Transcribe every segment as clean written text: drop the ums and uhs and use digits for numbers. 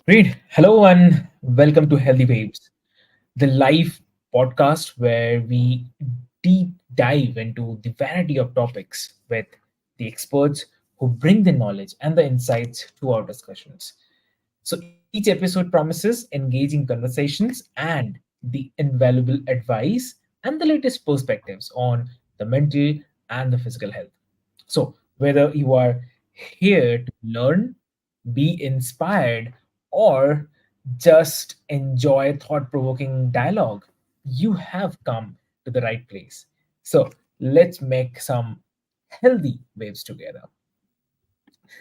Great. Hello and welcome to Healthy Waves, the live podcast where we deep dive into the variety of topics with the experts who bring the knowledge and the insights to our discussions. So each episode promises engaging conversations and the invaluable advice and the latest perspectives on the mental and the physical health. So, whether you are here to learn, be inspired, or just enjoy thought provoking dialogue, you have come to the right place. So, let's make some healthy waves together.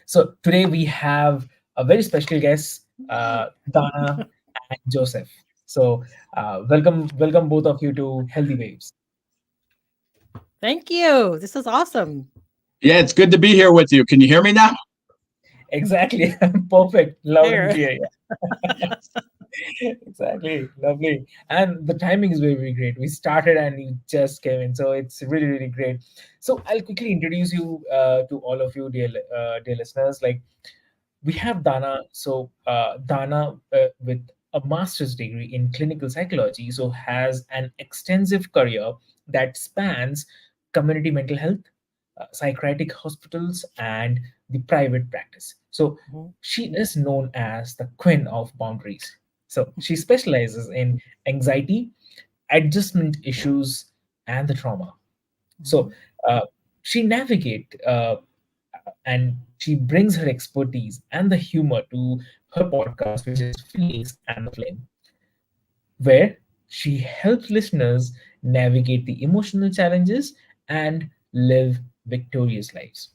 So, today we have a very special guest, Dana and Joseph. So, welcome both of you to Healthy Waves. Thank you. This is awesome. Yeah, it's good to be here with you. Can you hear me now? Exactly, perfect, loud and There. clear. Exactly, lovely. And the timing is very, very great. We started and you just came in, so it's really, really great. So I'll quickly introduce you to all of you, dear listeners. Like we have Dana. So Dana, with a master's degree in clinical psychology, so has an extensive career that spans community mental health, psychiatric hospitals, and the private practice. So Mhm. she is known as the queen of boundaries. So she specializes in anxiety, adjustment issues, and the trauma. So Mhm. uh, she navigate and she brings her expertise and the humor to her podcast, which is Feelings and the Flame, where she helps listeners navigate the emotional challenges and live victorious lives.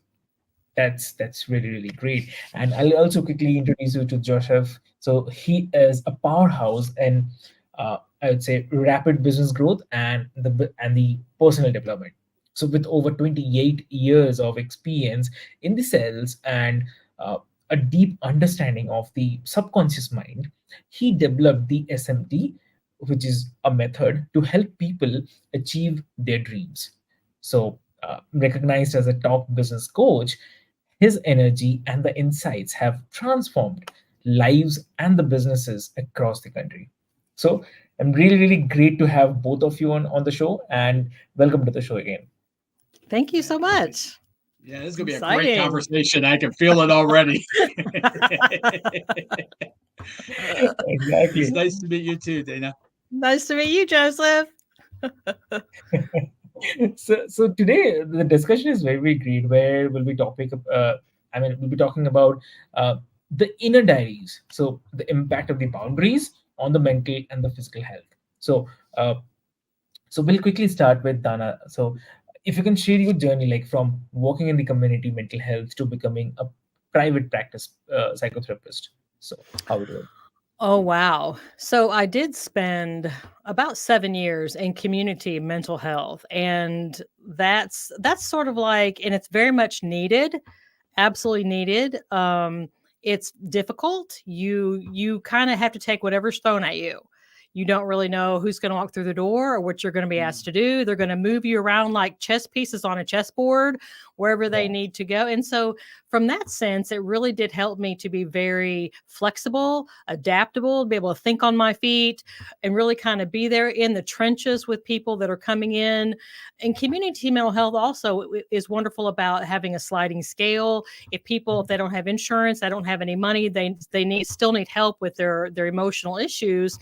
That's really, really great. And I'll also quickly introduce you to Joseph. So he is a powerhouse in I would say rapid business growth and the personal development. So with over 28 years of experience in the sales and uh, a deep understanding of the subconscious mind, he developed the SMT, which is a method to help people achieve their dreams. So recognized as a top business coach, his energy and the insights have transformed lives and the businesses across the country. So I'm really, really great to have both of you on the show and welcome to the show again. Thank you Yeah, so much. yeah, this is It's gonna be a great exciting. conversation. I can feel it already. It's Exactly. nice to meet you too, Dana. Nice to meet you, Joseph. So today the discussion is very, very great where we'll be we'll be talking about uh, the inner diaries, so the impact of the boundaries on the mental and the physical health. So uh, So we'll quickly start with Dana. So if you can share your journey, like from working in the community mental health to becoming a private practice psychotherapist. So how it went. Oh, wow. So I did spend about 7 years in community mental health. And that's sort of like, and it's very much needed, absolutely needed. It's difficult. You kind of have to take whatever's thrown at you. You don't really know who's going to walk through the door or what you're going to be asked to do. They're going to move you around like chess pieces on a chessboard wherever they Yeah. need to go. And so, from that sense, it really did help me to be very flexible, adaptable, be able to think on my feet and really kind of be there in the trenches with people that are coming in. And community mental health also is wonderful about having a sliding scale. If people, if they don't have insurance, they don't have any money, they need still need help with their emotional issues,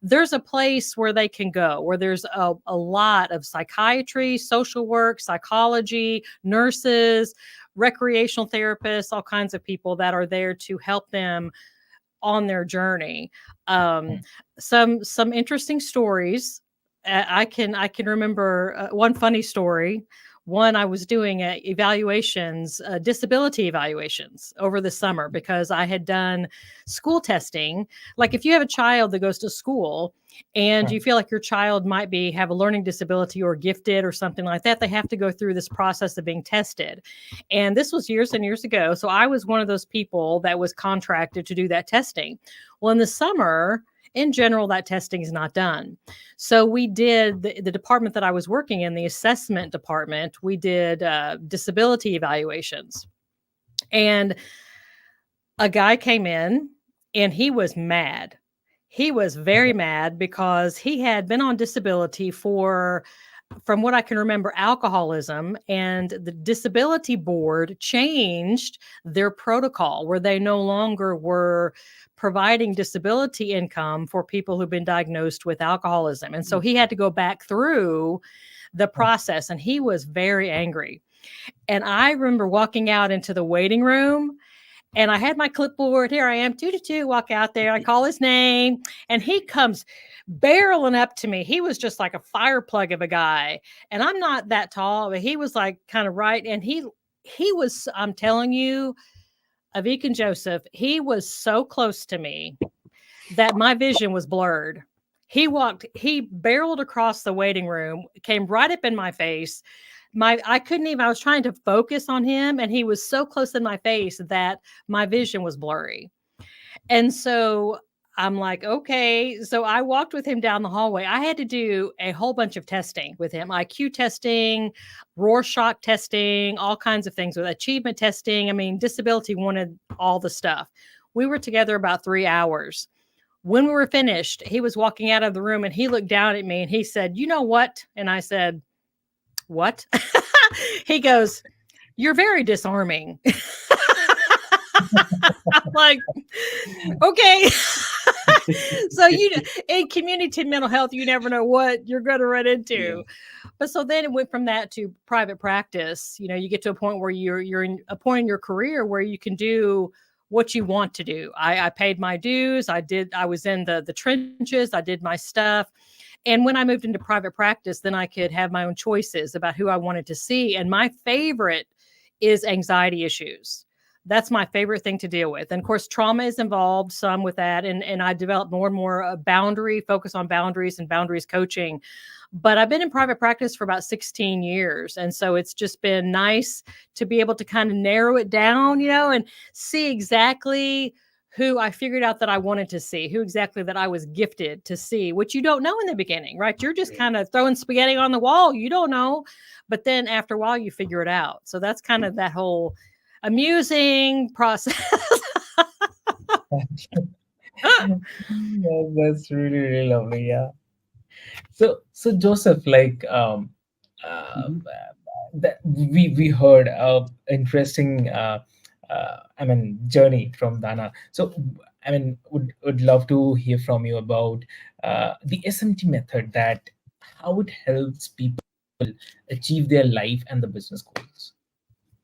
there's a place where they can go where there's a lot of psychiatry, social work, psychology, nurses, recreational therapists, all kinds of people that are there to help them on their journey. Um, some interesting stories. I can remember one funny story. One, I was doing evaluations, disability evaluations over the summer because I had done school testing. Like if you have a child that goes to school and you feel like your child might be have a learning disability or gifted or something like that, they have to go through this process of being tested. And this was years and years ago. So I was one of those people that was contracted to do that testing. Well, in the summer, in general, that testing is not done. So we did the department that I was working in, the assessment department, we did disability evaluations. And a guy came in And he was mad. He was very mad because he had been on disability for, from what I can remember, alcoholism, and the disability board changed their protocol where they no longer were providing disability income for people who've been diagnosed with alcoholism. And so he had to go back through the process, and he was very angry. And I remember walking out into the waiting room, and I had my clipboard. Here I am, 2 walk out there. I call his name, and he comes barreling up to me. He was just like a fire plug of a guy. And I'm not that tall, but he was like kind of right. And he was, I'm telling you, Avik and Joseph, he was so close to me that my vision was blurred. He barreled across the waiting room, came right up in my face. I couldn't even, I was trying to focus on him, and he was so close in my face that my vision was blurry. And so I'm like, okay. So I walked with him down the hallway. I had to do a whole bunch of testing with him, IQ testing, Rorschach testing, all kinds of things with achievement testing. I mean, disability wanted all the stuff. We were together about 3 hours. When we were finished, he was walking out of the room, and he looked down at me and he said, "You know what?" And I said, "What?" He goes, "You're very disarming." I'm like, okay. So in community mental health, you never know what you're going to run into. Yeah. But so then it went from that to private practice. You know, you get to a point where you're in a point in your career where you can do what you want to do. I paid my dues. I was in the trenches. I did my stuff. And when I moved into private practice, then I could have my own choices about who I wanted to see. And my favorite is anxiety issues. That's my favorite thing to deal with. And of course, trauma is involved some with that. And I developed more and more focus on boundaries and boundaries coaching. But I've been in private practice for about 16 years. And so it's just been nice to be able to kind of narrow it down, and see exactly who I figured out that I wanted to see, who exactly that I was gifted to see, which you don't know in the beginning, right? You're just kind of throwing spaghetti on the wall. You don't know. But then after a while, you figure it out. So that's kind of that whole amusing process. Yeah, that's really, really lovely. Yeah. So Joseph, like Mhm. that we heard interesting I mean journey from Dana. So I mean would love to hear from you about the SMT method, that how it helps people achieve their life and the business goals.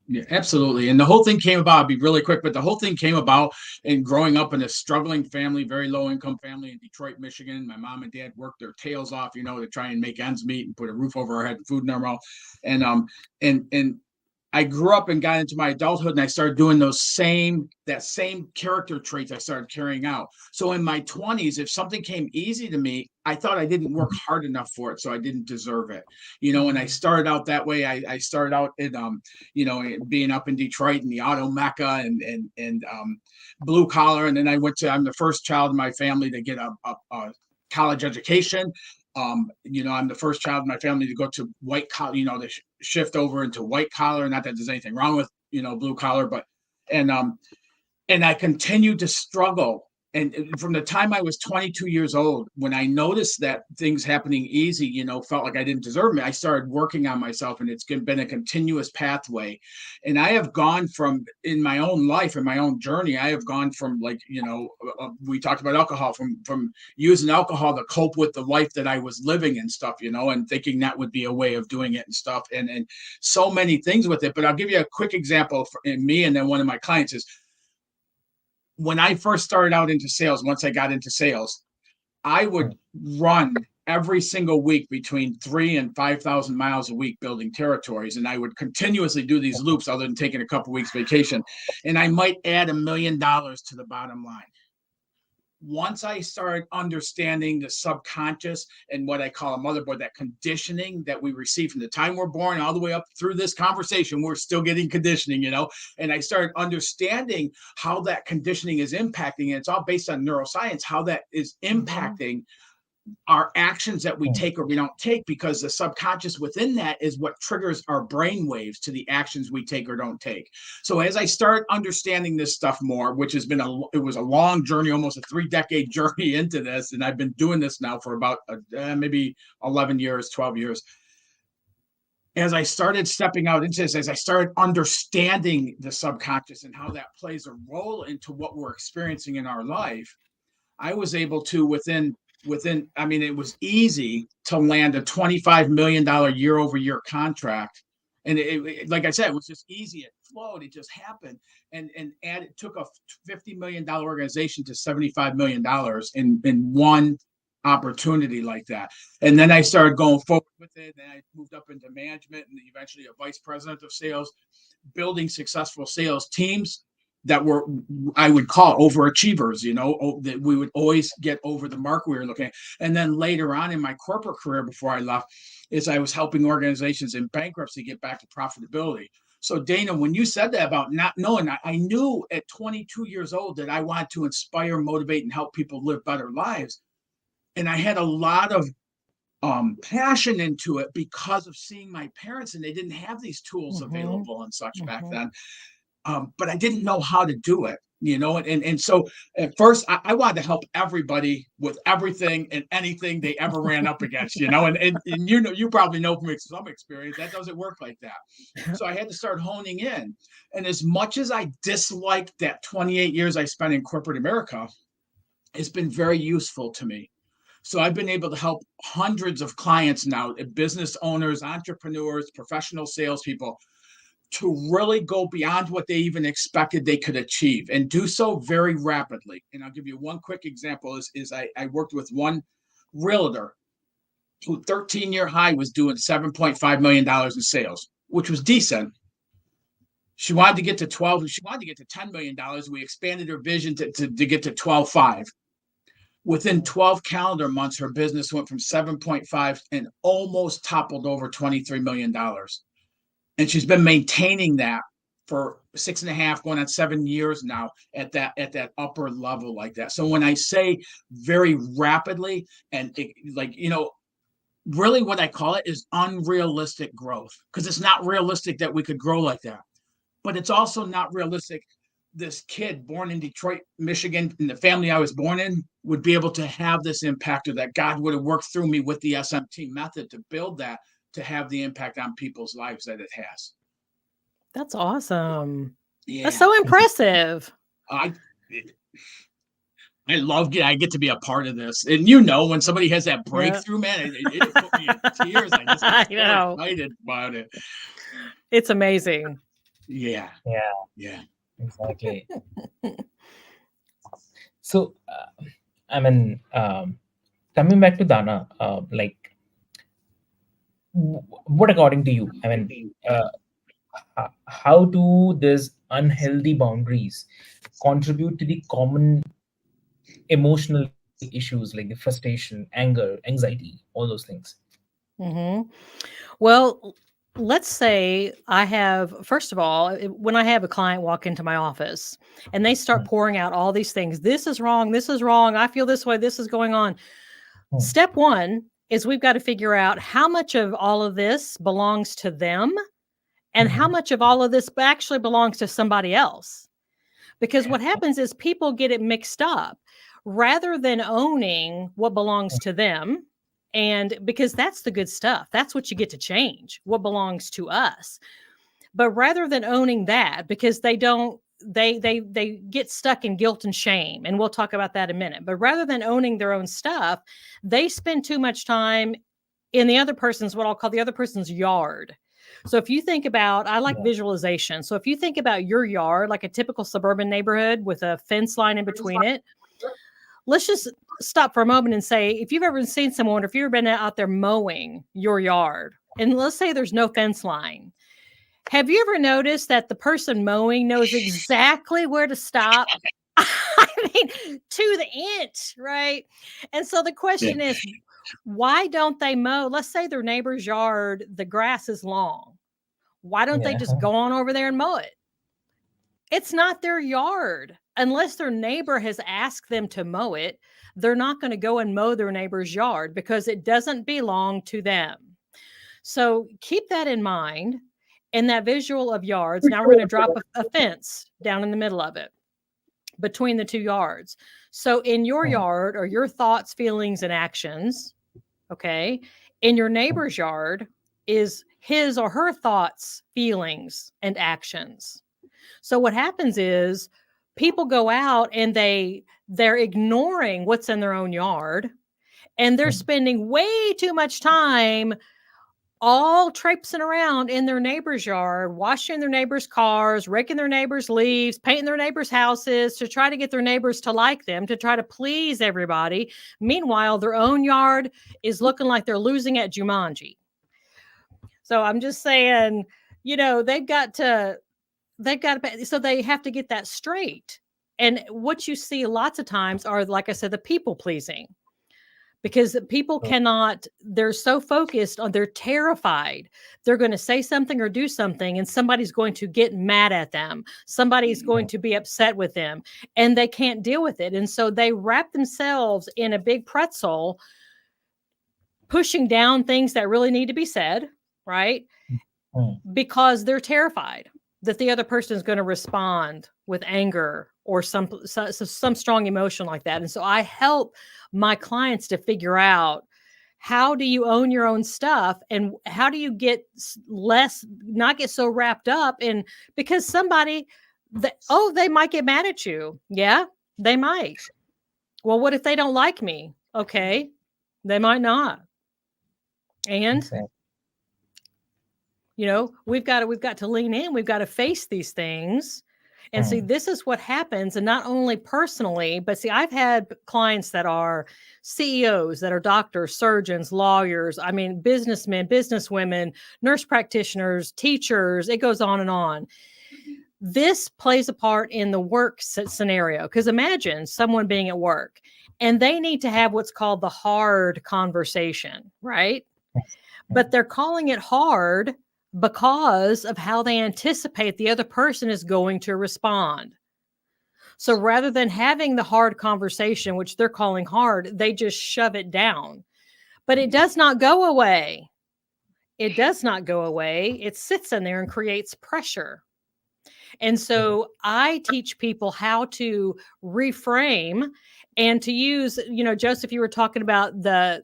Yeah, absolutely. And the whole thing came about, I'll be really quick, but the whole thing came about in growing up in a struggling family, very low income family in Detroit, Michigan. My mom and dad worked their tails off, to try and make ends meet and put a roof over our head and food in our mouth. And I grew up and got into my adulthood, and I started doing that same character traits I started carrying out. So in my 20s, if something came easy to me, I thought I didn't work hard enough for it, so I didn't deserve it. And I started out that way. I started out in being up in Detroit in the auto mecca and blue collar, and then I'm the first child in my family to get a college education. I'm the first child in my family to go to white collar, to shift over into white collar. Not that there's anything wrong with, blue collar, but, and, um, and I continued to struggle. And from the time I was 22 years old, when I noticed that things happening easy, felt like I didn't deserve it, I started working on myself, and it's been a continuous pathway. And I have gone from, in my own life, in my own journey, I have gone from, like, we talked about alcohol, from using alcohol to cope with the life that I was living and stuff, and thinking that would be a way of doing it and stuff, and so many things with it. But I'll give you a quick example in me, and then one of my clients is, when I first started out into sales, once I got into sales, I would run every single week between 3,000 and 5,000 miles a week building territories. And I would continuously do these loops other than taking a couple weeks vacation. And I might add $1 million to the bottom line. Once I started understanding the subconscious and what I call a motherboard, that conditioning that we receive from the time we're born all the way up through this conversation, we're still getting conditioning, and I started understanding how that conditioning is impacting, and it's all based on neuroscience, how that is impacting our actions that we take or we don't take, because the subconscious within that is what triggers our brain waves to the actions we take or don't take. So as I start understanding this stuff more, which has been it was a long journey, almost a 3-decade journey into this, and I've been doing this now for about maybe 11 years, 12 years. As I started stepping out into this, as I started understanding the subconscious and how that plays a role into what we're experiencing in our life, I was able to I mean, it was easy to land a $25 million year-over-year contract. And like I said, it was just easy. It flowed. It just happened. And it took a $50 million organization to $75 million in one opportunity like that. And then I started going forward with it. And I moved up into management and eventually a vice president of sales, building successful sales teams that were, I would call overachievers, that we would always get over the mark we were looking at. And then later on in my corporate career, before I left, is I was helping organizations in bankruptcy get back to profitability. So Dana, when you said that about not knowing, I knew at 22 years old that I wanted to inspire, motivate, and help people live better lives. And I had a lot of passion into it because of seeing my parents, and they didn't have these tools available and such back then. But I didn't know how to do it, and so at first I wanted to help everybody with everything and anything they ever ran up against, and you probably know from some experience that doesn't work like that. So I had to start honing in. And as much as I disliked that 28 years I spent in corporate America, it's been very useful to me. So I've been able to help hundreds of clients now, business owners, entrepreneurs, professional salespeople, to really go beyond what they even expected they could achieve and do so very rapidly. And I'll give you one quick example is I worked with one realtor who 13-year high was doing $7.5 million in sales, which was decent. She wanted to get to 12. She wanted to get to $10 million. We expanded her vision to get to 12.5. Within 12 calendar months, her business went from 7.5 and almost toppled over $23 million. And she's been maintaining that for 6.5, going on 7 years now at that upper level like that. So when I say very rapidly and really what I call it is unrealistic growth, because it's not realistic that we could grow like that. But it's also not realistic. This kid born in Detroit, Michigan, in the family I was born in, would be able to have this impact, or that God would have worked through me with the SMT method to build that, to have the impact on people's lives that it has. That's awesome. Yeah. That's so impressive. I I get to be a part of this. And when somebody has that breakthrough, man, it put me in tears. I just get so excited about it. It's amazing. Yeah. Yeah. Exactly. So, I mean, coming back to Dana, what according to you, I mean, how do these unhealthy boundaries contribute to the common emotional issues like the frustration, anger, anxiety, all those things? Well, let's say first of all, when I have a client walk into my office and they start pouring out all these things, this is wrong, I feel this way, this is going on. Step one is we've got to figure out how much of all of this belongs to them and how much of all of this actually belongs to somebody else. Because what happens is people get it mixed up rather than owning what belongs to them. And because that's the good stuff, that's what you get to change, what belongs to us. But rather than owning that, because they get stuck in guilt and shame. And we'll talk about that in a minute. But rather than owning their own stuff, they spend too much time in the other person's, what I'll call the other person's yard. So if you think about, I like visualization. So if you think about your yard, like a typical suburban neighborhood with a fence line in between it, let's just stop for a moment and say, if you've ever seen someone, or if you've ever been out there mowing your yard, and let's say there's no fence line, have you ever noticed that the person mowing knows exactly where to stop? I mean, to the inch, right? And so the question is, why don't they mow? Let's say their neighbor's yard, the grass is long. Why don't they just go on over there and mow it? It's not their yard. Unless their neighbor has asked them to mow it, they're not going to go and mow their neighbor's yard because it doesn't belong to them. So keep that in mind. In that visual of yards, now we're going to drop a fence down in the middle of it between the two yards. So in your yard are your thoughts, feelings, and actions. Okay. In your neighbor's yard is his or her thoughts, feelings, and actions. So what happens is people go out and they're ignoring what's in their own yard, and they're spending way too much time all traipsing around in their neighbor's yard, washing their neighbor's cars, raking their neighbor's leaves, painting their neighbor's houses to try to get their neighbors to like them, to try to please everybody. Meanwhile, their own yard is looking like they're losing at Jumanji. So I'm just saying, they've got to, so they have to get that straight. And what you see lots of times are, like I said, the people pleasing. Because people cannot, they're so focused on, they're terrified. They're going to say something or do something, and somebody's going to get mad at them. Somebody's going to be upset with them, and they can't deal with it. And so they wrap themselves in a big pretzel, pushing down things that really need to be said, right? Because they're terrified that the other person is going to respond with anger or some strong emotion like that. And so I help my clients to figure out, how do you own your own stuff, and how do you get not get so wrapped up in, because somebody they might get mad at you. Yeah, they might. Well, what if they don't like me? Okay, they might not. And Exactly. we've got to lean in. We've got to face these things. And see, this is what happens. And not only personally, but see, I've had clients that are CEOs, that are doctors, surgeons, lawyers, businessmen, businesswomen, nurse practitioners, teachers. It goes on and on. This plays a part in the work scenario, because imagine someone being at work and they need to have what's called the hard conversation, right? But they're calling it hard because of how they anticipate the other person is going to respond. So rather than having the hard conversation, which they're calling hard, they just shove it down. But it does not go away. It does not go away. It sits in there and creates pressure. And so I teach people how to reframe and to use, Joseph, you were talking about the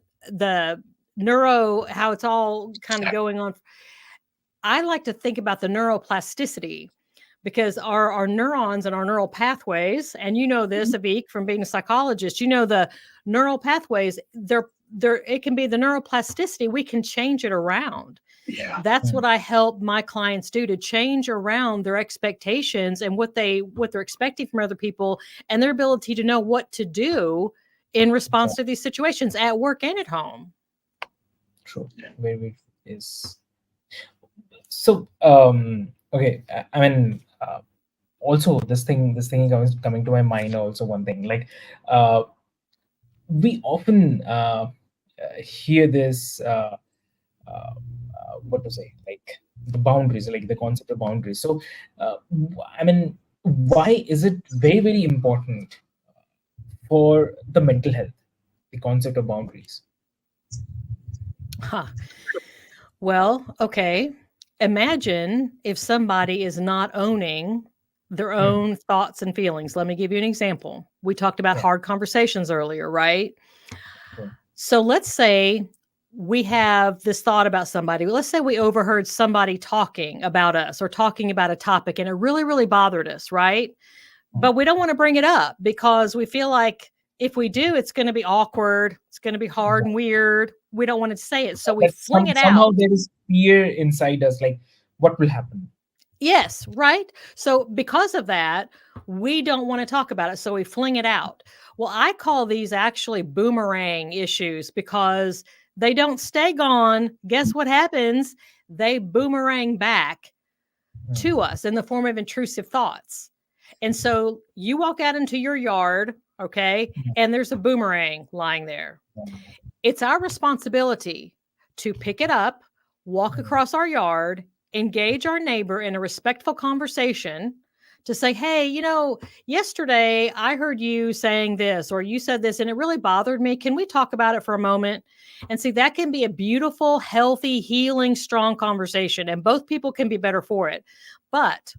neuro, how it's all kind of going on. I like to think about the neuroplasticity, because our neurons and our neural pathways, and this, Avik, from being a psychologist, the neural pathways, it can be the neuroplasticity. We can change it around. Yeah. That's what I help my clients do, to change around their expectations and what they're expecting from other people, and their ability to know what to do in response to these situations at work and at home. True. Very is. So, okay. Also this thing coming to my mind. Also, one thing, like, we often hear this. What to say? Like the boundaries, like the concept of boundaries. So, why is it very, very important for the mental health, the concept of boundaries? Well, okay. Imagine if somebody is not owning their own thoughts and feelings. Let me give you an example. We talked about hard conversations earlier, right? So let's say we have this thought about somebody. Let's say we overheard somebody talking about us or talking about a topic, and it really, really bothered us, right? But we don't want to bring it up because we feel like if we do, it's going to be awkward. It's going to be hard and weird. We don't want to say it. So we fling it out. Somehow there is fear inside us, like what will happen? Yes, right. So because of that, we don't want to talk about it. So we fling it out. Well, I call these actually boomerang issues, because they don't stay gone. Guess what happens? They boomerang back to us in the form of intrusive thoughts. And so you walk out into your yard, okay, and there's a boomerang lying there. It's our responsibility to pick it up, walk across our yard, engage our neighbor in a respectful conversation, to say, hey, yesterday I heard you saying this or you said this and it really bothered me. Can we talk about it for a moment? And see, that can be a beautiful, healthy, healing, strong conversation, and both people can be better for it. But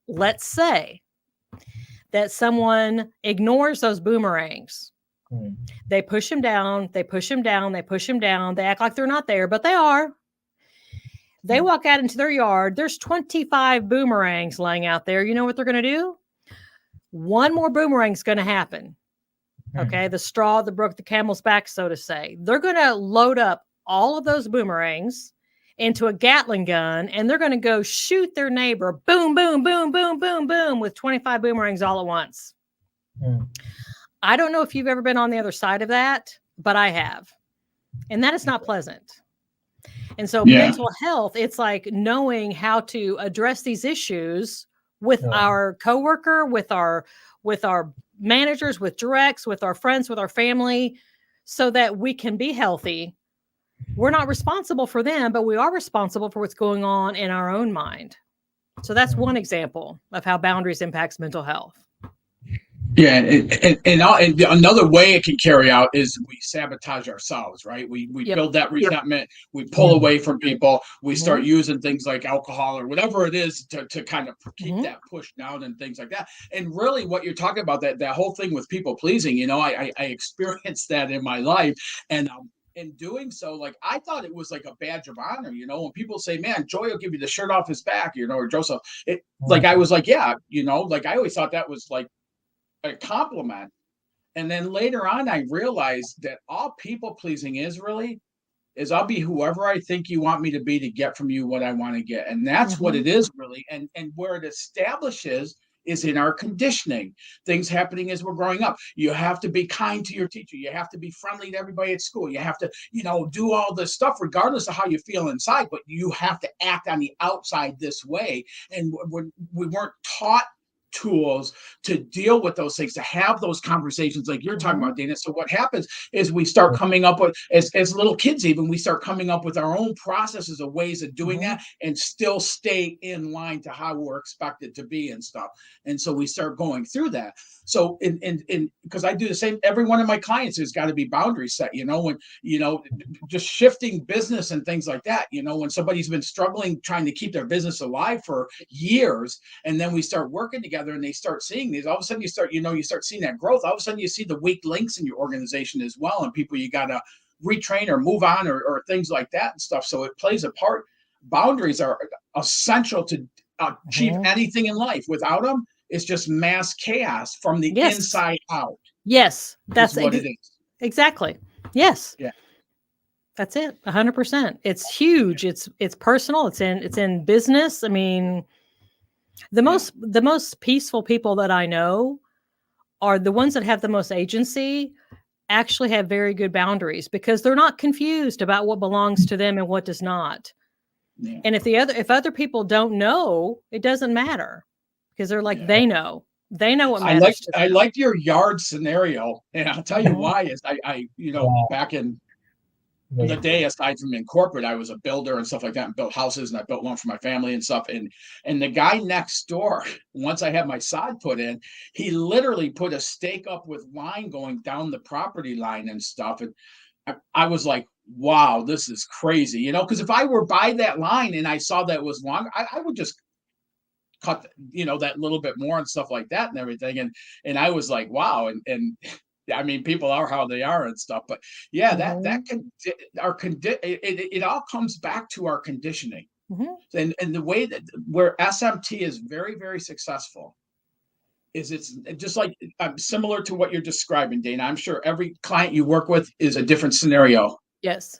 let's say that someone ignores those boomerangs. They push him down, they push him down, they push him down. They act like they're not there, but they are. They walk out into their yard. There's 25 boomerangs laying out there. You know what they're going to do? One more boomerang is going to happen. Okay. The straw that broke the camel's back, so to say. They're going to load up all of those boomerangs into a Gatling gun, and they're going to go shoot their neighbor. Boom, boom, boom, boom, boom, boom, with 25 boomerangs all at once. I don't know if you've ever been on the other side of that, but I have. And that is not pleasant. And so mental health, it's like knowing how to address these issues with our coworker, with our managers, with directs, with our friends, with our family, so that we can be healthy. We're not responsible for them, but we are responsible for what's going on in our own mind. So that's one example of how boundaries impacts mental health. Yeah, and another way it can carry out is we sabotage ourselves, right? We build that resentment, we pull away from people, we start using things like alcohol or whatever it is to kind of keep that push down and things like that. And really what you're talking about, that whole thing with people pleasing, I experienced that in my life. And in doing so, like, I thought it was like a badge of honor, when people say, man, Joy will give you the shirt off his back, or Joseph, like, I was like, yeah, like, I always thought that was like a compliment. And then later on, I realized that all people pleasing is I'll be whoever I think you want me to be to get from you what I want to get. And that's what it is really. And where it establishes is in our conditioning, things happening as we're growing up. You have to be kind to your teacher. You have to be friendly to everybody at school. You have to, do all this stuff, regardless of how you feel inside, but you have to act on the outside this way. And we weren't taught tools to deal with those things, to have those conversations like you're talking about, Dana. So what happens is we start coming up with, as little kids even, we start coming up with our own processes of ways of doing that and still stay in line to how we're expected to be and stuff. And so we start going through that. So because I do the same, every one of my clients has got to be boundary set, when, just shifting business and things like that, when somebody's been struggling, trying to keep their business alive for years, and then we start working together and they start seeing these, all of a sudden you start seeing that growth. All of a sudden you see the weak links in your organization as well, and people you got to retrain or move on or things like that and stuff. So it plays a part. Boundaries are essential to achieve anything in life. Without them, it's just mass chaos from the inside out. Yes, that's what it is. Exactly. Yes. Yeah. That's it. 100%. It's huge. It's personal. It's in business. I mean, the most peaceful people that I know are the ones that have the most agency, actually have very good boundaries, because they're not confused about what belongs to them and what does not. Yeah. And if other people don't know, it doesn't matter, because they're like, they know what matters. I liked your yard scenario, and I'll tell you why is I back in the day, aside from in corporate, I was a builder and stuff like that, and built houses, and I built one for my family and stuff. And the guy next door, once I had my sod put in, he literally put a stake up with line going down the property line and stuff. And I was like, wow, this is crazy, because if I were by that line and I saw that it was long, I would just cut, that little bit more and stuff like that and everything. And I was like, wow. And I mean, people are how they are and stuff, but yeah, it all comes back to our conditioning. And the way that where SMT is very, very successful is it's just like similar to what you're describing, Dana. I'm sure every client you work with is a different scenario. Yes.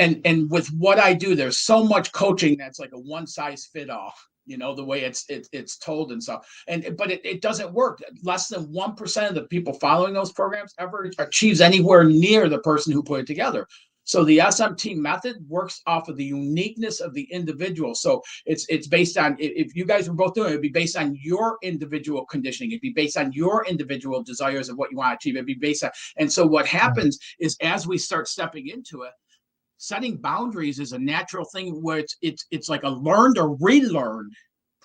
And with what I do, there's so much coaching that's like a one size fit all. The way it's told and stuff. But it doesn't work. Less than 1% of the people following those programs ever achieves anywhere near the person who put it together. So the SMT method works off of the uniqueness of the individual. So it's based on, if you guys were both doing it, it'd be based on your individual conditioning. It'd be based on your individual desires of what you want to achieve. It'd be based on, and so what happens is as we start stepping into it, setting boundaries is a natural thing where it's like a learned or relearned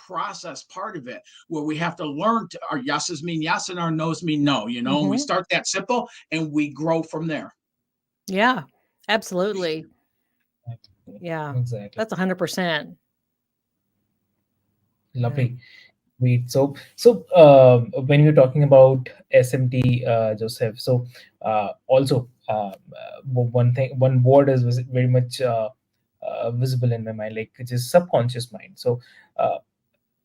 process part of it where we have to learn our yeses mean yes and our no's mean no, and we start that simple and we grow from there. Yeah, absolutely. Exactly. Yeah, Exactly. that's 100%. Yeah. Lovely. Great. So when you're talking about SMT, Joseph, so also one thing, one word is very much visible in my mind, like which is subconscious mind. So, uh,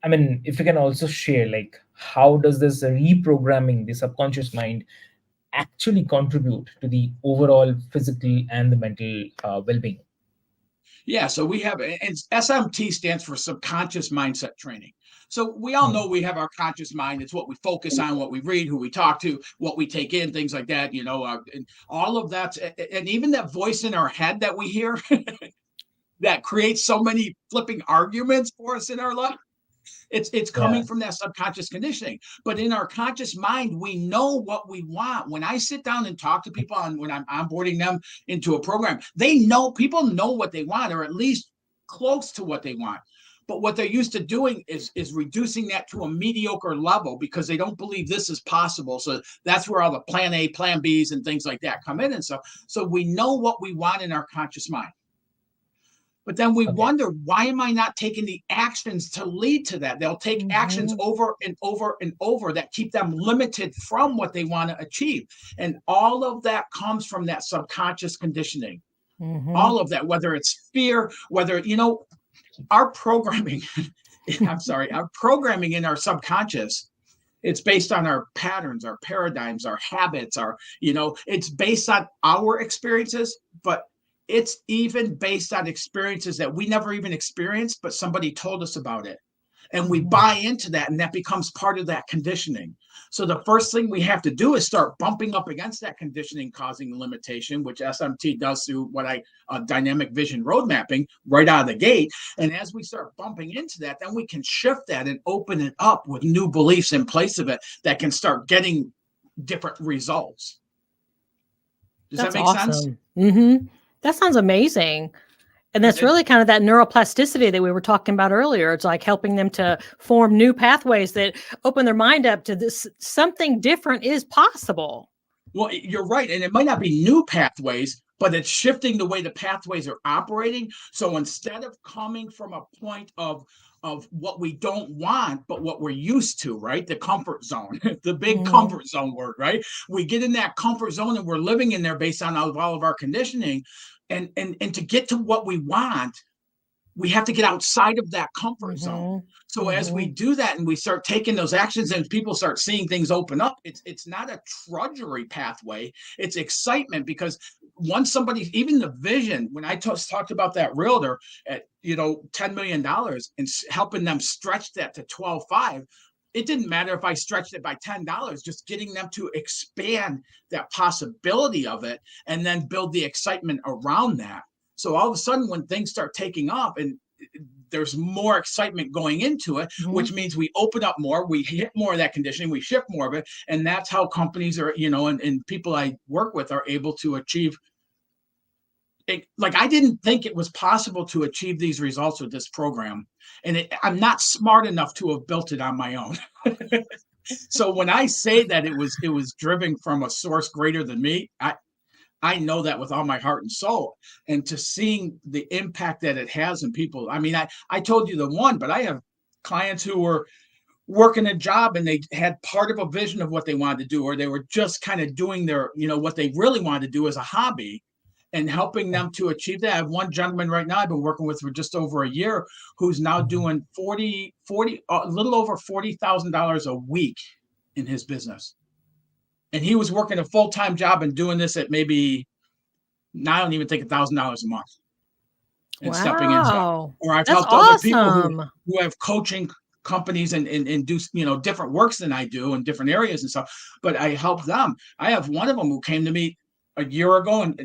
I mean, if you can also share, like, how does this reprogramming the subconscious mind actually contribute to the overall physical and the mental well-being? Yeah, so we have, and SMT stands for subconscious mindset training. So we all know Hmm. we have our conscious mind. It's what we focus on, what we read, who we talk to, what we take in, things like that, and all of that. And even that voice in our head that we hear that creates so many flipping arguments for us in our life. It's Yeah. coming from that subconscious conditioning. But in our conscious mind, we know what we want. When I sit down and talk to people and when I'm onboarding them into a program, people know what they want, or at least close to what they want. But what they're used to doing is reducing that to a mediocre level because they don't believe this is possible. So that's where all the plan A, plan Bs, and things like that come in and stuff. So we know what we want in our conscious mind. But then we Okay. wonder, why am I not taking the actions to lead to that? They'll take actions Hmm. over and over and over that keep them limited from what they want to achieve. And all of that comes from that subconscious conditioning. Hmm. All of that, whether it's fear, whether, our programming, I'm sorry, our programming in our subconscious, it's based on our patterns, our paradigms, our habits, it's based on our experiences, but it's even based on experiences that we never even experienced, but somebody told us about it. And we Hmm. buy into that, and that becomes part of that conditioning. So the first thing we have to do is start bumping up against that conditioning causing limitation, which SMT does through what I dynamic vision road mapping right out of the gate. And as we start bumping into that, then we can shift that and open it up with new beliefs in place of it that can start getting different results. Does that That's make sense? awesome. That sounds amazing. And Because that's it, really kind of that neuroplasticity that we were talking about earlier. It's like helping them to form new pathways that open their mind up to this something different is possible. Well, you're right. And it might not be new pathways, but it's shifting the way the pathways are operating. So instead of coming from a point of what we don't want, but what we're used to, right? The comfort zone, the big Hmm. comfort zone word, right? We get in that comfort zone and we're living in there based on all of our conditioning. And to get to what we want, we have to get outside of that comfort zone. Hmm. So as we Hmm. do that and we start taking those actions and people start seeing things open up, it's not a trudgery pathway. It's excitement because once somebody, even the vision, when I talked about that realtor at $10 million and helping them stretch that to 12.5, it didn't matter if I stretched it by $10, just getting them to expand that possibility of it and then build the excitement around that. So all of a sudden, when things start taking off and there's more excitement going into it, Hmm. which means we open up more, we hit more of that conditioning, we shift more of it. And that's how companies are, and people I work with are able to achieve it. Like, I didn't think it was possible to achieve these results with this program. And I'm not smart enough to have built it on my own. So when I say that it was driven from a source greater than me, I know that with all my heart and soul. And to seeing the impact that it has in people. I mean, I told you the one, but I have clients who were working a job and they had part of a vision of what they wanted to do, or they were just kind of doing their, what they really wanted to do as a hobby and helping them to achieve that. I have one gentleman right now I've been working with for just over a year who's now doing 40, a little over $40,000 a week in his business. And he was working a full-time job and doing this at maybe, I don't even think $1,000 a month and stepping into it. Wow. Or I've That's helped other people who awesome. who have coaching companies and do different works than I do in different areas and stuff. But I help them. I have one of them who came to me a year ago and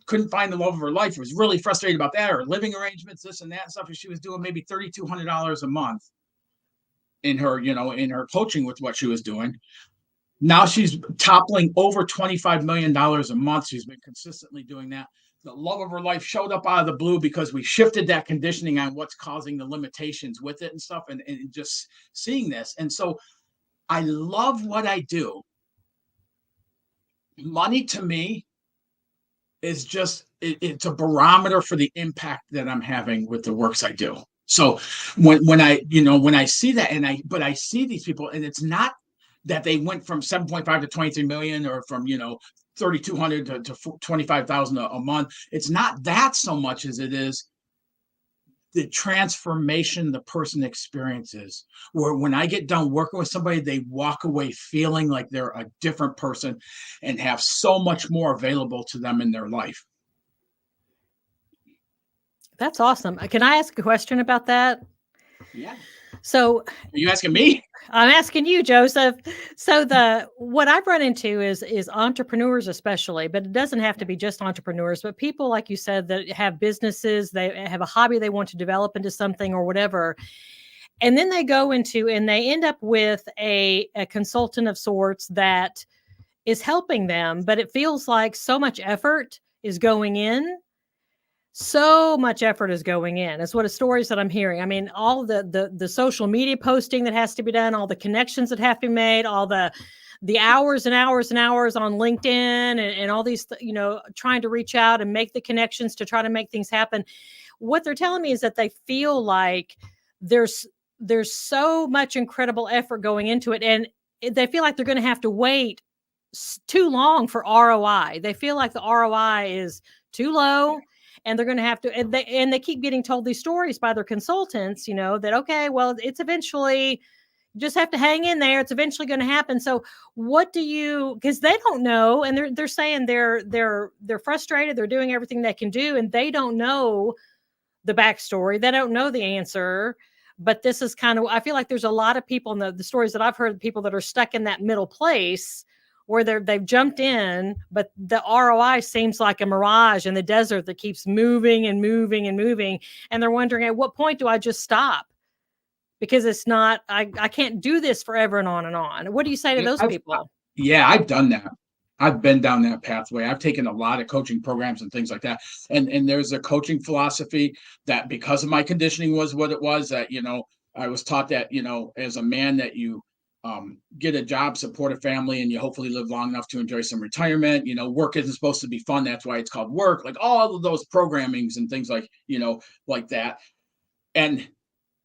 couldn't find the love of her life. Was really frustrated about that, or living arrangements, this and that and stuff. And she was doing maybe $3,200 a month in her, in her coaching with what she was doing. Now she's toppling over $25 million a month. She's been consistently doing that. the love of her life showed up out of the blue because we shifted that conditioning on what's causing the limitations with it and stuff, and just seeing this. And so I love what I do. Money to me is just it's a barometer for the impact that I'm having with the works I do. So when I see that, but I see these people, and it's not that they went from 7.5 to 23 million, or from 3,200 to 25,000 a month. It's not that so much as it is the transformation the person experiences, where when I get done working with somebody, they walk away feeling like they're a different person and have so much more available to them in their life. That's awesome. Can I ask a question about that? Yeah. So, are you asking me? I'm asking you, Joseph. So what I've run into is entrepreneurs, especially, but it doesn't have to be just entrepreneurs, but people, like you said, that have businesses, they have a hobby they want to develop into something or whatever. And then they go into, and they end up with a consultant of sorts that is helping them, but it feels like so much effort is going in. So much effort is going in. That's what the stories that I'm hearing. I mean, all the social media posting that has to be done, all the connections that have to be made, all the hours and hours and hours on LinkedIn, and all these, trying to reach out and make the connections to try to make things happen. What they're telling me is that they feel like there's so much incredible effort going into it, and they feel like they're going to have to wait too long for ROI. They feel like the ROI is too low. And they're going to have to, and they keep getting told these stories by their consultants, that, okay, well, it's eventually, just have to hang in there. It's eventually going to happen. So what do you, because they don't know, and they're saying they're frustrated. They're doing everything they can do, and they don't know the backstory. They don't know the answer. But this is kind of, I feel like there's a lot of people in the stories that I've heard, people that are stuck in that middle place where they've jumped in, but the ROI seems like a mirage in the desert that keeps moving and moving and moving. And they're wondering, at what point do I just stop? Because it's not, I can't do this forever and on and on. What do you say to those people? Yeah, I've done that. I've been down that pathway. I've taken a lot of coaching programs and things like that. And there's a coaching philosophy that, because of my conditioning was what it was, that, I was taught that, as a man, that you get a job, support a family, and you hopefully live long enough to enjoy some retirement. Work isn't supposed to be fun. That's why it's called work. Like all of those programmings and things like that. And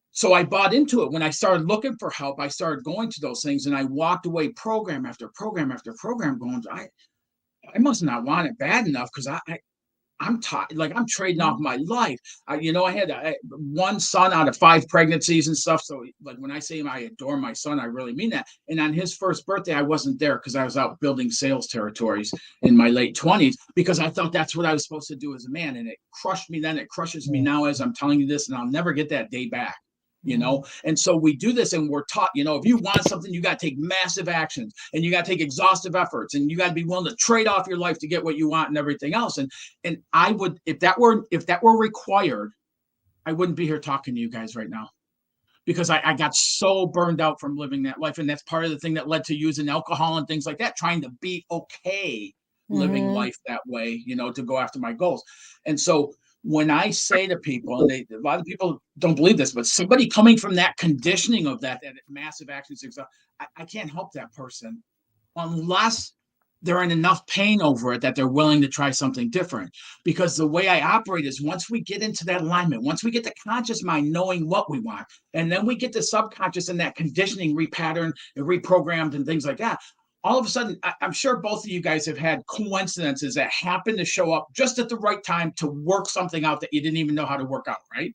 so I bought into it. When I started looking for help, I started going to those things, and I walked away program after program after program going, I must not want it bad enough, because I'm tired. Like, I'm trading off my life. I had one son out of 5 pregnancies and stuff. So, like, when I say I adore my son, I really mean that. And on his first birthday, I wasn't there because I was out building sales territories in my late 20s, because I thought that's what I was supposed to do as a man. And it crushed me then. It crushes me now as I'm telling you this, and I'll never get that day back. And so we do this, and we're taught, if you want something, you got to take massive actions, and you got to take exhaustive efforts, and you got to be willing to trade off your life to get what you want and everything else. And I would, if that were required, I wouldn't be here talking to you guys right now, because I got so burned out from living that life. And that's part of the thing that led to using alcohol and things like that, trying to be okay living life that way, to go after my goals. And so when I say to people, and a lot of people don't believe this, but somebody coming from that conditioning of that massive action, I can't help that person unless they're in enough pain over it that they're willing to try something different. Because the way I operate is, once we get into that alignment, once we get the conscious mind knowing what we want, and then we get the subconscious and that conditioning repatterned and reprogrammed and things like that, all of a sudden, I'm sure both of you guys have had coincidences that happen to show up just at the right time to work something out that you didn't even know how to work out, right?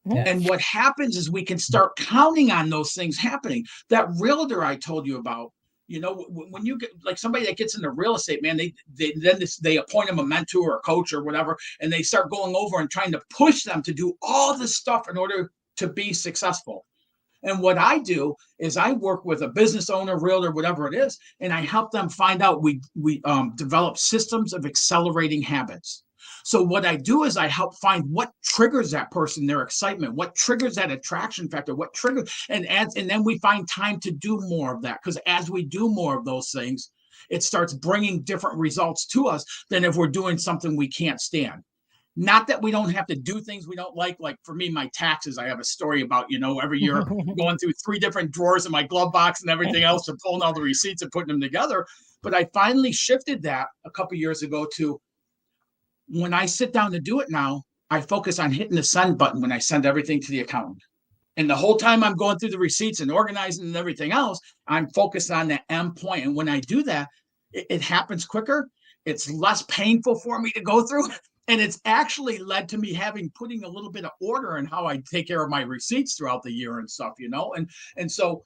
Yeah. And what happens is we can start counting on those things happening. That realtor I told you about, when you get like somebody that gets into real estate, man, they appoint them a mentor or a coach or whatever, and they start going over and trying to push them to do all this stuff in order to be successful. And what I do is I work with a business owner, realtor, whatever it is, and I help them find out. We develop systems of accelerating habits. So what I do is I help find what triggers that person, their excitement, what triggers that attraction factor, what triggers, and then we find time to do more of that. Because as we do more of those things, it starts bringing different results to us than if we're doing something we can't stand. Not that we don't have to do things we don't like. Like for me, my taxes, I have a story about, every year going through 3 different drawers in my glove box and everything else and pulling all the receipts and putting them together. But I finally shifted that a couple years ago to when I sit down to do it now, I focus on hitting the send button when I send everything to the accountant. And the whole time I'm going through the receipts and organizing and everything else, I'm focused on that end point. And when I do that, it happens quicker. It's less painful for me to go through. And it's actually led to me putting a little bit of order in how I take care of my receipts throughout the year and stuff, And so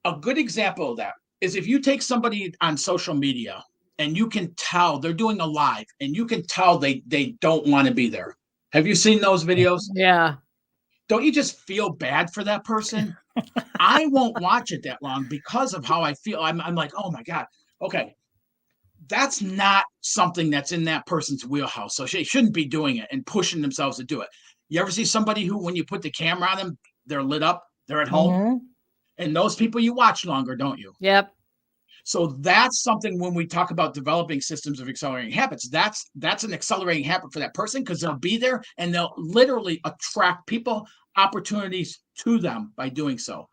a good example of that is if you take somebody on social media and you can tell they're doing a live and you can tell they don't want to be there. Have you seen those videos? Yeah. Don't you just feel bad for that person? I won't watch it that long because of how I feel. I'm like, oh my God. Okay. That's not something that's in that person's wheelhouse. So they shouldn't be doing it and pushing themselves to do it. You ever see somebody who, when you put the camera on them, they're lit up, they're at home, and those people you watch longer, don't you? Yep. So that's something when we talk about developing systems of accelerating habits, that's an accelerating habit for that person because they'll be there and they'll literally attract people, opportunities to them by doing so.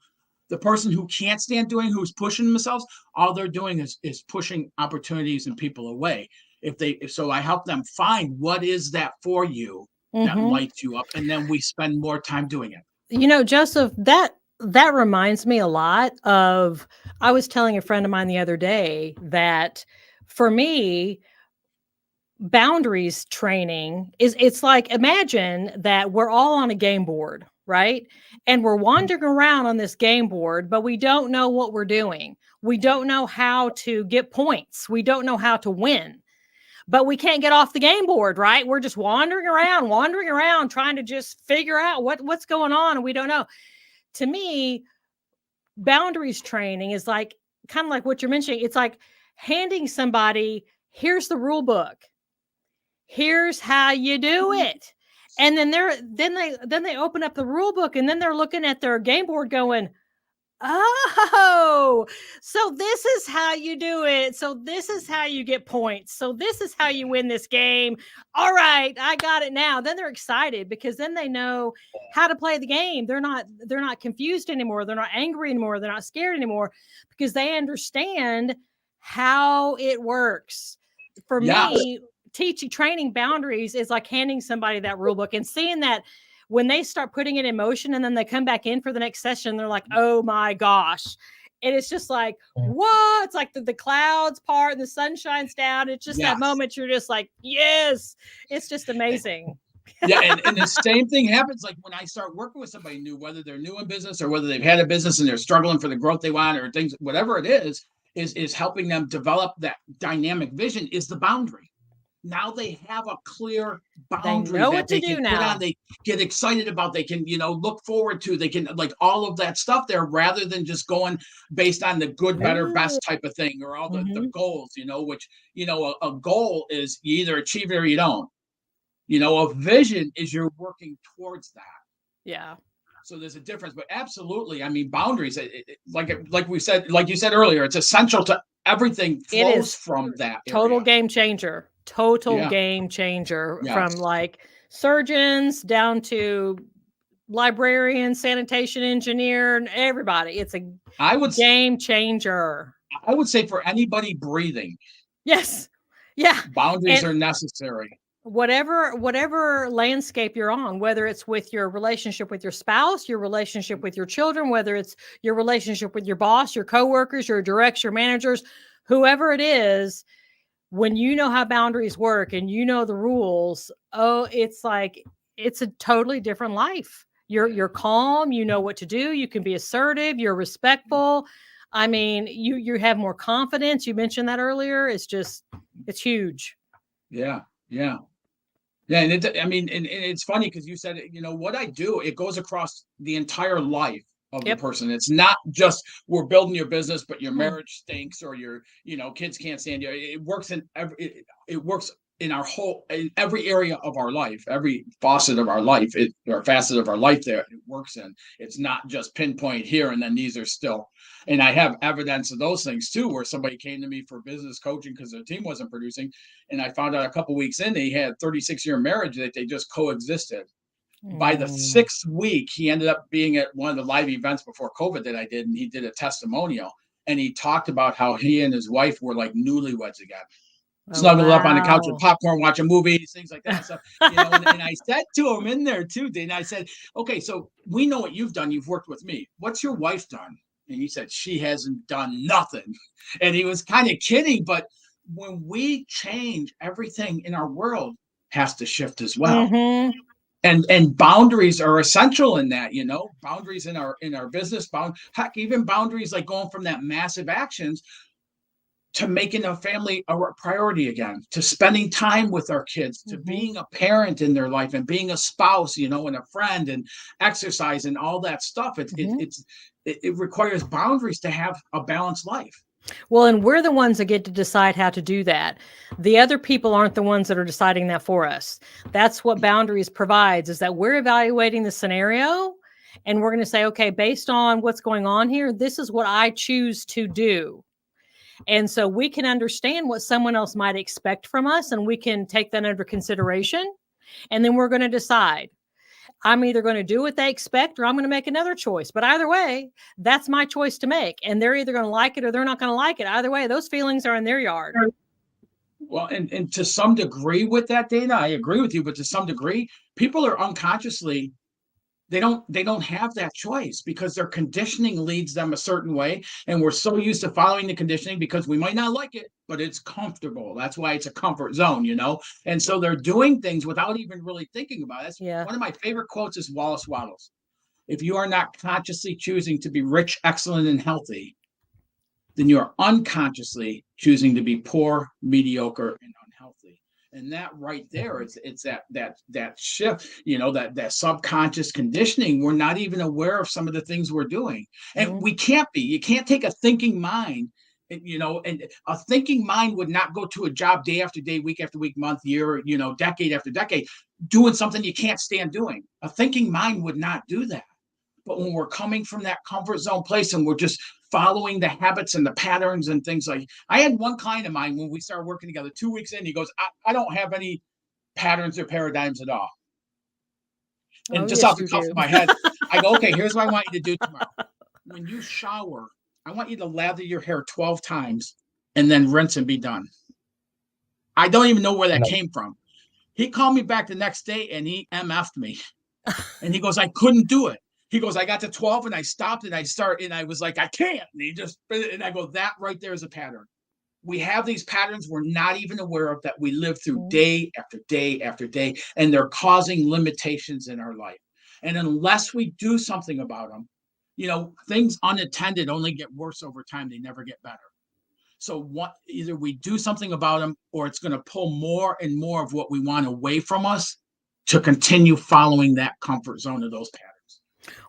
The person who can't stand who's pushing themselves, all they're doing is pushing opportunities and people away. So I help them find what is that for you that lights you up, and then we spend more time doing it. Joseph, that reminds me a lot of, I was telling a friend of mine the other day that for me, boundaries training it's like, imagine that we're all on a game board, right? And we're wandering around on this game board, but we don't know what we're doing. We don't know how to get points. We don't know how to win, but we can't get off the game board, right? We're just wandering around, trying to just figure out what's going on. And we don't know. To me, boundaries training is like, kind of like what you're mentioning. It's like handing somebody, here's the rule book. Here's how you do it. And then they open up the rule book and then they're looking at their game board going, oh, so this is how you do it. So this is how you get points. So this is how you win this game. All right, I got it now. Then they're excited because then they know how to play the game. They're not confused anymore. They're not angry anymore. They're not scared anymore because they understand how it works. For me, training boundaries is like handing somebody that rule book and seeing that when they start putting it in motion and then they come back in for the next session, they're like, oh my gosh. And it's just like, whoa, it's like the clouds part and the sun shines down. It's just that moment you're just like, yes, it's just amazing. Yeah. And the same thing happens like when I start working with somebody new, whether they're new in business or whether they've had a business and they're struggling for the growth they want or things, whatever it is helping them develop that dynamic vision is the boundary. Now they have a clear boundary that they can put on, they get excited about, they can, look forward to, they can like all of that stuff there rather than just going based on the good, better, best type of thing or all the goals, which, a goal is you either achieve it or you don't. A vision is you're working towards that. Yeah. So there's a difference, but absolutely. I mean, boundaries, like we said, like you said earlier, it's essential to everything flows from that. Total game changer. Game changer from like surgeons down to librarian, sanitation engineer, and everybody. It's a game changer. I would say for anybody breathing. Yes. Yeah. Boundaries are necessary. Whatever landscape you're on, whether it's with your relationship with your spouse, your relationship with your children, whether it's your relationship with your boss, your coworkers, your directs, your managers, whoever it is, when you know how boundaries work and you know the rules, it's like, it's a totally different life. You're calm, you know what to do, you can be assertive, you're respectful. I mean, you have more confidence. You mentioned that earlier. It's huge. Yeah. And it's funny because you said, what I do, it goes across the entire life of the person. It's not just we're building your business, but your marriage stinks or your, kids can't stand you. It works in every area of our life, every facet of our life, or facet of our life that it works in. It's not just pinpoint here and then these are still. And I have evidence of those things too, where somebody came to me for business coaching because their team wasn't producing, and I found out a couple of weeks in they had 36-year marriage that they just coexisted. By the 6th week, he ended up being at one of the live events before COVID that I did, and he did a testimonial, and he talked about how he and his wife were like newlyweds again. Snuggled up on the couch with popcorn, watching movies, things like that. So, and I said to him in there too, Dana, I said, okay, so we know what you've done. You've worked with me. What's your wife done? And he said, she hasn't done nothing. And he was kind of kidding, but when we change, everything in our world has to shift as well. Mm-hmm. And boundaries are essential in that, boundaries in our business, heck, even boundaries like going from that massive actions to making a family a priority again, to spending time with our kids, to being a parent in their life and being a spouse, and a friend and exercise and all that stuff. It requires boundaries to have a balanced life. Well, and we're the ones that get to decide how to do that. The other people aren't the ones that are deciding that for us. That's what boundaries provides, is that we're evaluating the scenario and we're going to say, okay, based on what's going on here, this is what I choose to do. And so we can understand what someone else might expect from us, and we can take that under consideration. And then we're going to decide, I'm either going to do what they expect or I'm going to make another choice. But either way, that's my choice to make. And they're either going to like it or they're not going to like it. Either way, those feelings are in their yard. Well, and to some degree with that, Dana, I agree with you, but to some degree, people are unconsciously, they don't have that choice because their conditioning leads them a certain way. And we're so used to following the conditioning because we might not like it, but it's comfortable. That's why it's a comfort zone, And so they're doing things without even really thinking about it. Yeah. One of my favorite quotes is Wallace Waddles. If you are not consciously choosing to be rich, excellent, and healthy, then you are unconsciously choosing to be poor, mediocre, and unhealthy. And that right there, it's that shift, that subconscious conditioning. We're not even aware of some of the things we're doing, and we can't be. You can't take a thinking mind, and a thinking mind would not go to a job day after day, week after week, month, year, decade after decade, doing something you can't stand doing. A thinking mind would not do that. But when we're coming from that comfort zone place and we're just following the habits and the patterns and things I had one client of mine when we started working together, 2 weeks in, he goes, I don't have any patterns or paradigms at all. And just off the cuff of my head, I go, okay, here's what I want you to do tomorrow. When you shower, I want you to lather your hair 12 times and then rinse and be done. I don't even know where that came from. He called me back the next day and he MF'd me. And he goes, I couldn't do it. He goes, I got to 12 and I stopped and I was like, I can't. And I go, that right there is a pattern. We have these patterns we're not even aware of that we live through day after day after day, and they're causing limitations in our life. And unless we do something about them, things unattended only get worse over time. They never get better. So either we do something about them or it's going to pull more and more of what we want away from us to continue following that comfort zone of those patterns.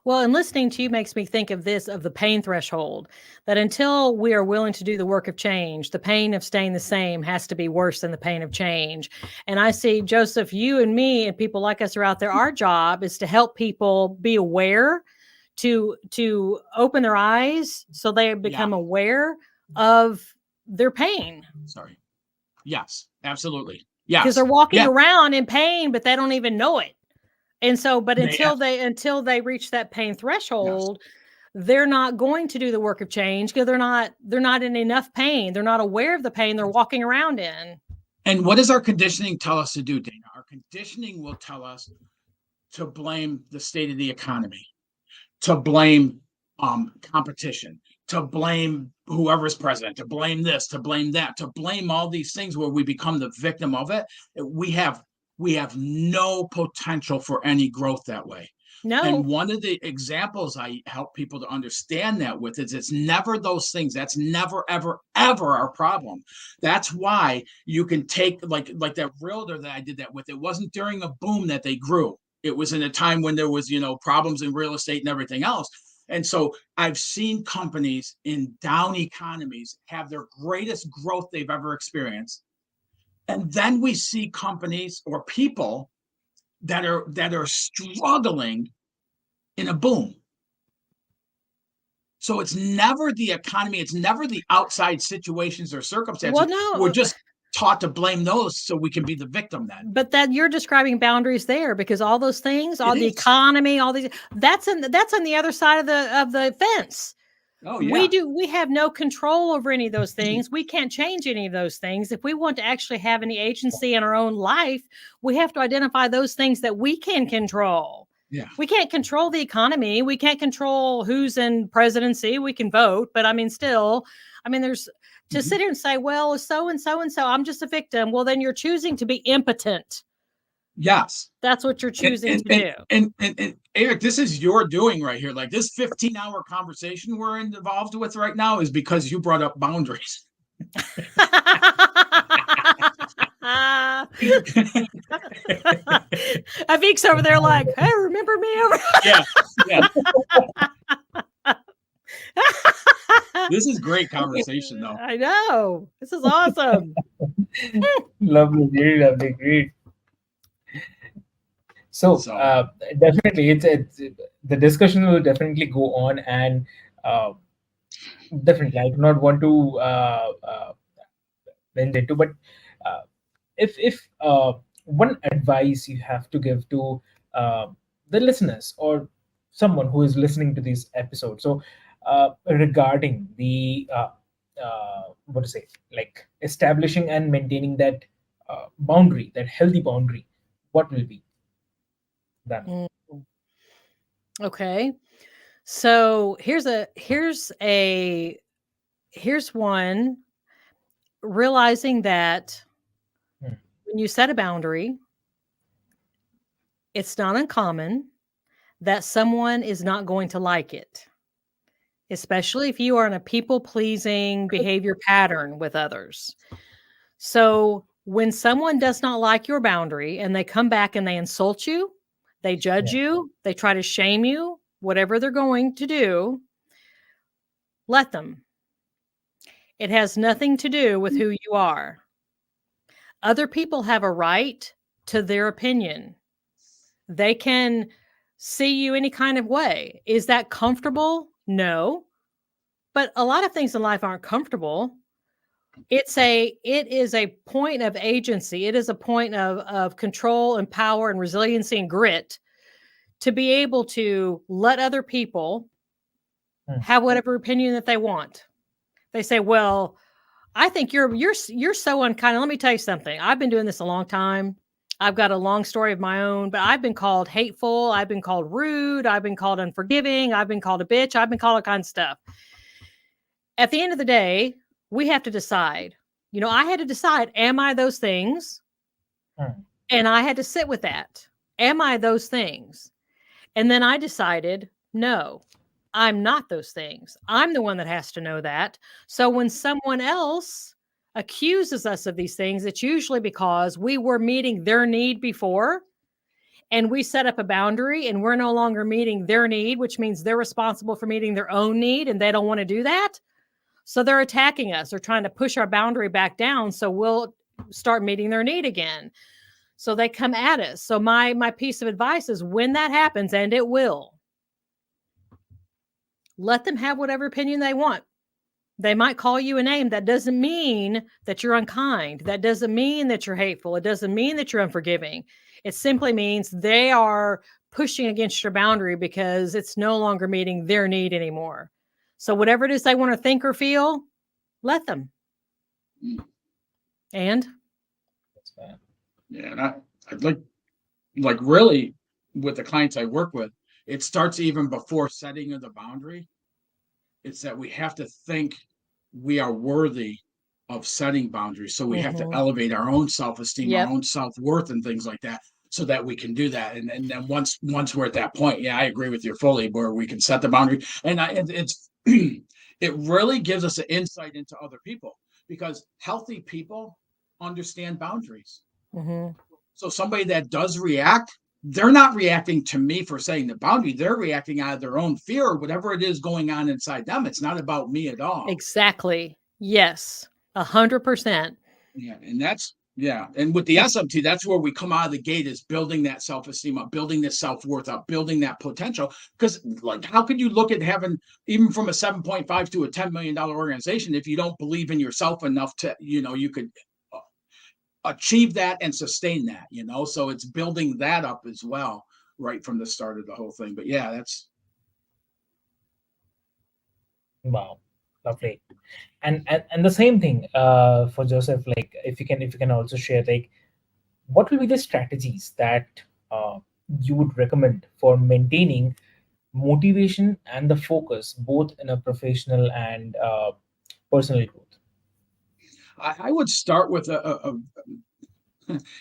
Well, and listening to you makes me think of the pain threshold, that until we are willing to do the work of change, the pain of staying the same has to be worse than the pain of change. And I see, Joseph, you and me and people like us are out there. Our job is to help people be aware, to open their eyes so they become aware of their pain. Sorry. Yes, absolutely. Yes. Because they're walking around in pain, but they don't even know it. And so, but until they reach that pain threshold, they're not going to do the work of change because they're not in enough pain. They're not aware of the pain they're walking around in. And what does our conditioning tell us to do, Dana? Our conditioning will tell us to blame the state of the economy, to blame competition, to blame whoever's president, to blame this, to blame that, to blame all these things where we become the victim of it. We have no potential for any growth that way. No. And one of the examples I help people to understand that with is it's never those things. That's never, ever, ever our problem. That's why you can take like that realtor that I did that with. It wasn't during a boom that they grew. It was in a time when there was, problems in real estate and everything else. And so I've seen companies in down economies have their greatest growth they've ever experienced. And then we see companies or people that are struggling in a boom. So it's never the economy, it's never the outside situations or circumstances. Well, no, We're just taught to blame those so we can be the victim then. but that you're describing boundaries there, because all those things, all the economy, all these, that's on the other side of the fence. Oh, yeah. We have no control over any of those things. We can't change any of those things. If we want to actually have any agency in our own life, we have to identify those things that we can control. Yeah. We can't control the economy. We can't control who's in presidency. We can vote, but I mean, still, I mean, there's to sit here and say, well, so and so and so, I'm just a victim. Well, then you're choosing to be impotent. Yes. That's what you're choosing to do. And Eric, this is your doing right here. Like this 15-hour conversation we're involved with right now is because you brought up boundaries. Avik's over there like, hey, remember me over? Yeah. This is great conversation, though. I know. This is awesome. Lovely, very lovely, great. So definitely, it's the discussion will definitely go on, and definitely, I do not want to bend into, but if one advice you have to give to the listeners or someone who is listening to this episode, so regarding the what to say, like establishing and maintaining that boundary, that healthy boundary, what will be that? Okay, so here's one, realizing that when you set a boundary, it's not uncommon that someone is not going to like it, especially if you are in a people-pleasing behavior pattern with others. So when someone does not like your boundary and they come back and they insult you, they judge you, they try to shame you, whatever they're going to do, let them. It has nothing to do with who you are. Other people have a right to their opinion. They can see you any kind of way. Is that comfortable? No. But a lot of things in life aren't comfortable. It is a point of agency. It is a point of control and power and resiliency and grit to be able to let other people have whatever opinion that they want. They say, well, I think you're so unkind. Let me tell you something. I've been doing this a long time. I've got a long story of my own, but I've been called hateful. I've been called rude. I've been called unforgiving. I've been called a bitch. I've been called all kinds of stuff. At the end of the day, we have to decide. You know, I had to decide, am I those things? And I had to sit with that. Am I those things? And then I decided, no, I'm not those things. I'm the one that has to know that. So when someone else accuses us of these things, it's usually because we were meeting their need before, and we set up a boundary and we're no longer meeting their need, which means they're responsible for meeting their own need and they don't want to do that. So they're attacking us. They're trying to push our boundary back down so we'll start meeting their need again. So they come at us. So my piece of advice is, when that happens, and it will, let them have whatever opinion they want. They might call you a name. That doesn't mean that you're unkind. That doesn't mean that you're hateful. It doesn't mean that you're unforgiving. It simply means they are pushing against your boundary because it's no longer meeting their need anymore. So whatever it is they want to think or feel, let them. And? Yeah, and I'd like really with the clients I work with, it starts even before setting of the boundary. It's that we have to think we are worthy of setting boundaries. So we have to elevate our own self-esteem, our own self-worth and things like that, so that we can do that. And then once we're at that point, I agree with you fully, where we can set the boundary. And it's it really gives us an insight into other people, because healthy people understand boundaries. So somebody that does react, they're not reacting to me for saying the boundary. They're reacting out of their own fear or whatever it is going on inside them. It's not about me at all. Exactly. Yes. 100%. Yeah. And that's Yeah. And with the SMT, that's where we come out of the gate, is building that self-esteem up, building this self-worth up, building that potential. Because like, how could you look at having, even from a 7.5 to a $10 million organization, if you don't believe in yourself enough to, you could achieve that and sustain that, so it's building that up as well, right from the start of the whole thing. But yeah, that's Wow, lovely. And the same thing for Joseph. Like, if you can also share, like, what will be the strategies that uh, you would recommend for maintaining motivation and the focus both in a professional and personal growth? I would start with a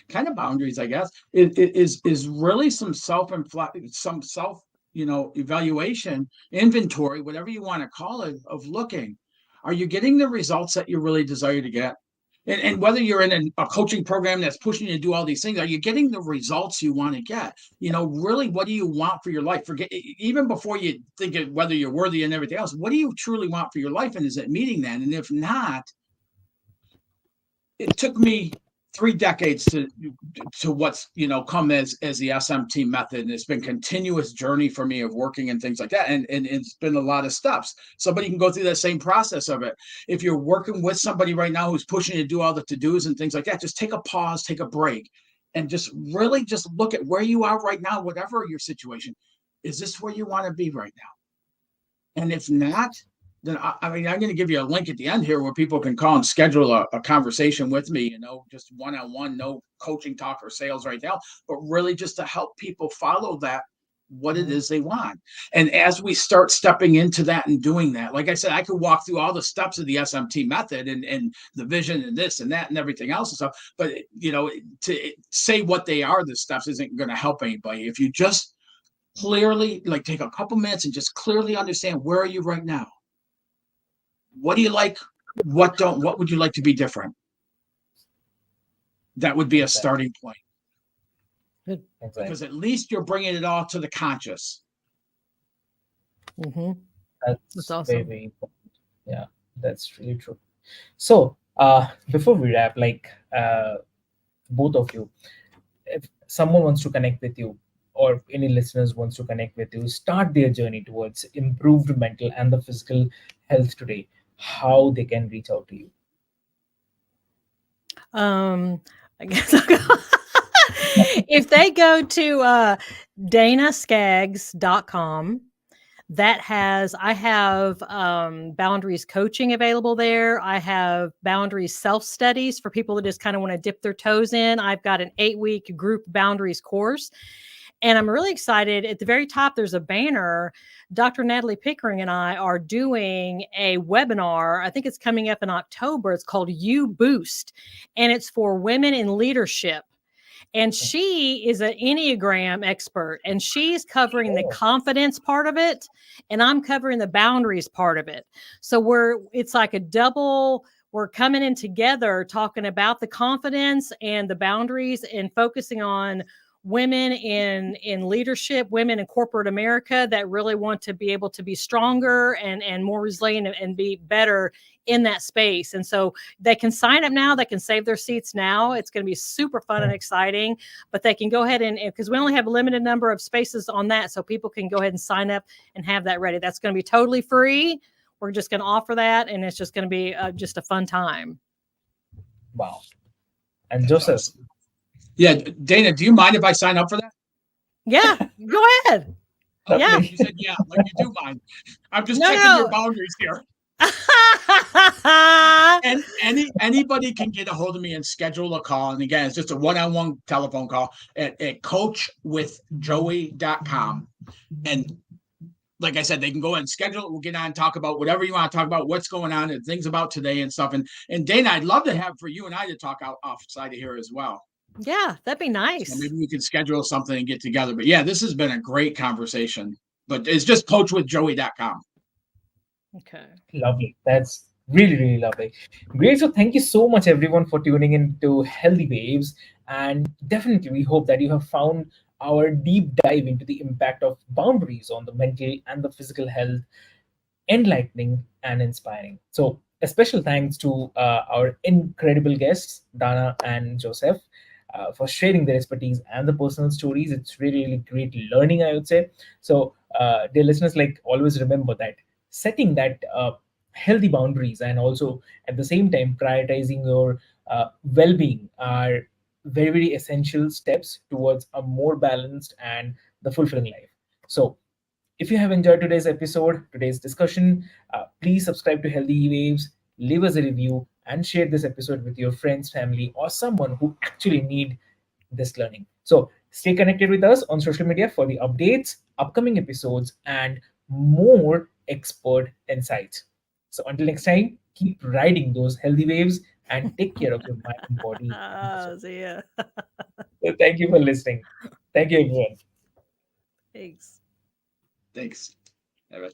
kind of boundaries, I guess. Is really some self, evaluation, inventory, whatever you want to call it, of looking. Are you getting the results that you really desire to get? And whether you're in a coaching program that's pushing you to do all these things, are you getting the results you want to get? Really, what do you want for your life? Forget, even before you think of whether you're worthy and everything else, what do you truly want for your life? And is it meeting that? And if not, it took me 3 decades to what's come as the SMT method, and it's been continuous journey for me of working and things like that, and it's been a lot of steps. Somebody can go through that same process of it. If you're working with somebody right now who's pushing you to do all the to-dos and things like that, just take a pause, take a break, and just really just look at where you are right now, whatever your situation. Is this where you want to be right now? And if not, then I'm going to give you a link at the end here where people can call and schedule a conversation with me, just one-on-one, no coaching talk or sales right now, but really just to help people follow that, what it is they want. And as we start stepping into that and doing that, like I said, I could walk through all the steps of the SMT method and the vision and this and that and everything else and stuff. But, to say what they are, the steps isn't going to help anybody. If you just clearly, like, take a couple minutes and just clearly understand, where are you right now? What do you like? What would you like to be different? That would be a Exactly. starting point, Exactly. because at least you're bringing it all to the conscious. Mm-hmm. That's That's very, awesome. very important. Yeah, that's really true. So, before we wrap, like, both of you, if someone wants to connect with you, or any listeners wants to connect with you, start their journey towards improved mental and the physical health today, how they can reach out to you. I guess I'll go. If they go to danaskaggs.com, I have boundaries coaching available there. I have boundaries self studies for people that just kind of want to dip their toes in. I've got an 8-week group boundaries course. And I'm really excited. At the very top, there's a banner. Dr. Natalie Pickering and I are doing a webinar. I think it's coming up in October. It's called You Boost, and it's for women in leadership. And she is an Enneagram expert, and she's covering the Oh, confidence part of it, and I'm covering the boundaries part of it. So it's like a double. We're coming in together, talking about the confidence and the boundaries, and focusing on women in leadership, women in corporate America that really want to be able to be stronger and more resilient and be better in that space. And so they can sign up now. They can save their seats now. It's going to be super fun and exciting, but they can go ahead and, because we only have a limited number of spaces on that. So people can go ahead and sign up and have that ready. That's going to be totally free. We're just going to offer that. And it's just going to be just a fun time. wow. And That's Joseph, awesome. Yeah, Dana, do you mind if I sign up for that? Yeah, go ahead. Okay, Yeah. you said yeah, like you do mind. I'm just No, checking your no. boundaries here. And anybody can get a hold of me and schedule a call. And again, it's just a one-on-one telephone call at coachwithjoey.com. And like I said, they can go ahead and schedule it. We'll get on and talk about whatever you want to talk about, what's going on and things about today and stuff. And Dana, I'd love to have for you and I to talk outside of here as well. Yeah, that'd be So nice. maybe we could schedule something and get together. But yeah, this has been a great conversation. But it's just coachwithjoey.com. Okay. lovely. That's really, really lovely. Great. So, thank you so much, everyone, for tuning in to Healthy Waves. And definitely, we hope that you have found our deep dive into the impact of boundaries on the mental and the physical health enlightening and inspiring. So, A special thanks to our incredible guests, Dana and Joseph, for sharing their expertise and the personal stories. It's really, really great learning, I would say. So, dear listeners, like always remember that setting that healthy boundaries and also at the same time prioritizing your well-being are very, very essential steps towards a more balanced and the fulfilling life. So, if you have enjoyed today's episode, today's discussion, please subscribe to Healthy Waves, leave us a review, and share this episode with your friends, family, or someone who actually need this learning. So stay connected with us on social media for the updates, upcoming episodes, and more expert insights. So until next time, keep riding those healthy waves and take care of your mind, body, and soul. See ya. So thank you for listening. Thank you, everyone. Thanks. Thanks. All right.